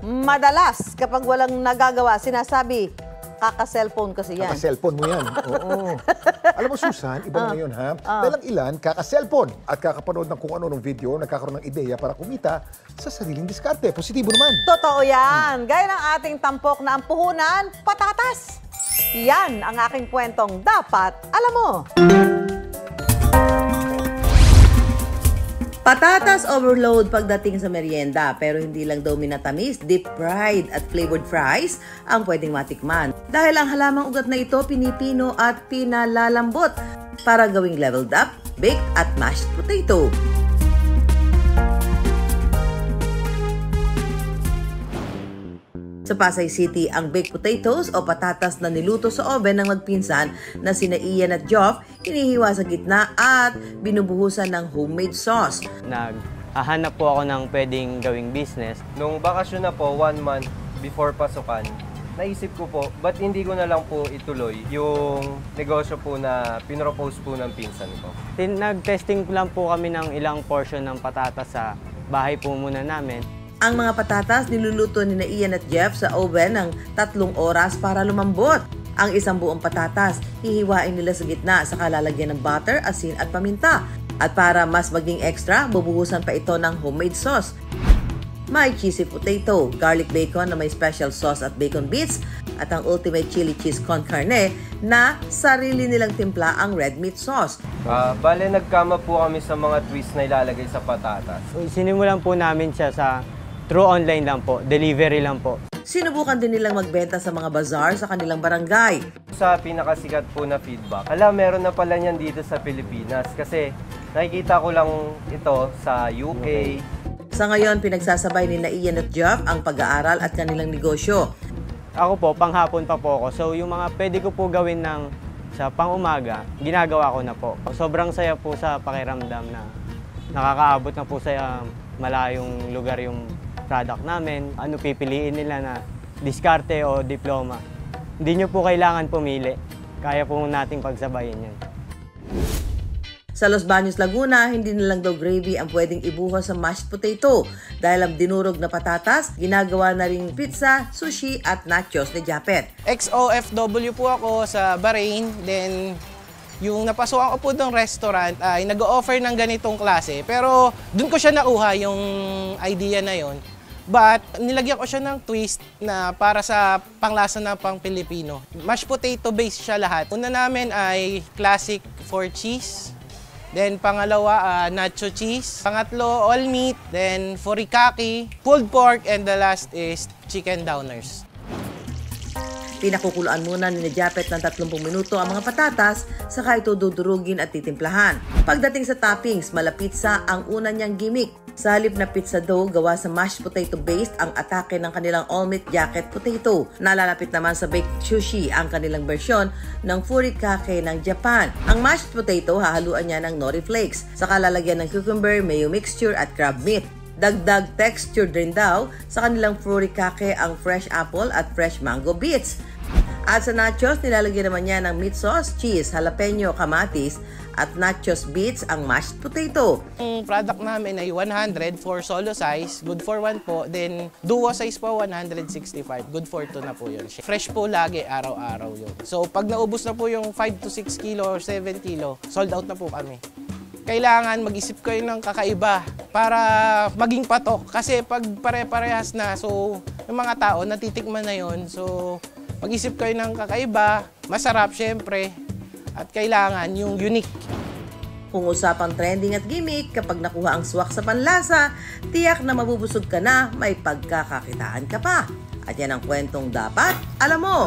Madalas, kapag walang nagagawa, sinasabi, kaka-cellphone kasi yan. Kaka-cellphone mo yan. Oo. Alam mo, Susan, iba na ngayon, ha? Dahil ang ilan, kaka-cellphone at kakapanood ng kung ano ng video, nagkakaroon ng ideya para kumita sa sariling diskarte. Positibo naman. Totoo yan. Gaya ng ating tampok na ang puhunan, patatas. Yan ang aking kwentong dapat alam mo. Patatas overload pagdating sa merienda, pero hindi lang daw minatamis, deep fried at flavored fries ang pwedeng matikman. Dahil ang halamang ugat na ito pinipino at pinalalambot para gawing leveled up, baked at mashed potato. Sa Pasay City, ang baked potatoes o patatas na niluto sa oven ng magpinsan na sina Ian at Joff, hinihiwa sa gitna at binubuhusan ng homemade sauce. Naghahanap po ako ng pwedeng gawing business. Nung bakasyon na po, 1 month before pasukan, naisip ko po, ba't hindi ko na lang po ituloy yung negosyo po na pinropose po ng pinsan ko. Nag-testing lang po kami ng ilang portion ng patatas sa bahay po muna namin. Ang mga patatas niluluto ni Ian at Jeff sa oven ng 3 oras para lumambot. Ang isang buong patatas, hihiwain nila sa gitna sa kalalagyan ng butter, asin at paminta. At para mas maging extra, bubuhusan pa ito ng homemade sauce. May cheesy potato, garlic bacon na may special sauce at bacon bits, at ang ultimate chili cheese con carne na sarili nilang timpla ang red meat sauce. Bale, nagkama po kami sa mga twist na ilalagay sa patatas. Sinimulan po namin siya through online lang po, delivery lang po. Sinubukan din nilang magbenta sa mga bazaar sa kanilang barangay. Sa pinakasikat po na feedback, meron na pala niyan dito sa Pilipinas kasi nakikita ko lang ito sa UK. Sa ngayon, pinagsasabay ni Ian at Jeff ang pag-aaral at kanilang negosyo. Ako po, panghapon pa po ako. So yung mga pwede ko po gawin sa pang-umaga, ginagawa ko na po. Sobrang saya po sa pakiramdam na nakakaabot na po sa malayong lugar yung product namin. Ano pipiliin nila na diskarte o diploma. Hindi nyo po kailangan pumili. Kaya po nating pagsabayin yan. Sa Los Baños, Laguna, hindi na lang daw gravy ang pwedeng ibuhos sa mashed potato. Dahil ang dinurog na patatas, ginagawa na ring pizza, sushi at nachos ni Japet. Ex-OFW po ako sa Bahrain. Then, yung napasukan ko po ng restaurant ay nag-o-offer ng ganitong klase. Pero doon ko siya nakuha yung idea na yon. But nilagyan ko siya ng twist na para sa panglasa na pang Pilipino. Mashed potato based siya lahat. Una namin ay classic 4 cheese. Then pangalawa, nacho cheese. Pangatlo, all meat. Then furikake, pulled pork. And the last is chicken downers. Pinakukuluan muna ni Japet ng 30 minuto ang mga patatas, saka ito dudurugin at titimplahan. Pagdating sa toppings, mala pizza ang una niyang gimmick. Sa halip na pizza dough gawa sa mashed potato based ang atake ng kanilang all-meat jacket potato. Nalalapit naman sa baked sushi ang kanilang bersyon ng furikake ng Japan. Ang mashed potato hahaluan niya ng nori flakes, saka lalagyan ng cucumber, mayo mixture at crab meat. Dagdag texture din daw sa kanilang furikake ang fresh apple at fresh mango bits. At sa nachos, nilalagyan naman niya ng meat sauce, cheese, jalapeno, kamatis at nachos bits ang mashed potato. Ang product namin ay 100 for solo size, good for 1 po. Then duo size po, 165, good for 2 na po yun. Fresh po lagi, araw-araw yun. So pag naubos na po yung 5 to 6 kilo or 7 kilo, sold out na po kami. Kailangan mag-isip kayo ng kakaiba para maging patok. Kasi pag pare-parehas na, so yung mga tao natitikman na yon. So mag-isip kayo ng kakaiba, masarap syempre, at kailangan yung unique. Kung usapang trending at gimmick, kapag nakuha ang swak sa panlasa, tiyak na mabubusog ka na, may pagkakakitaan ka pa. At yan ang kwentong dapat alam mo.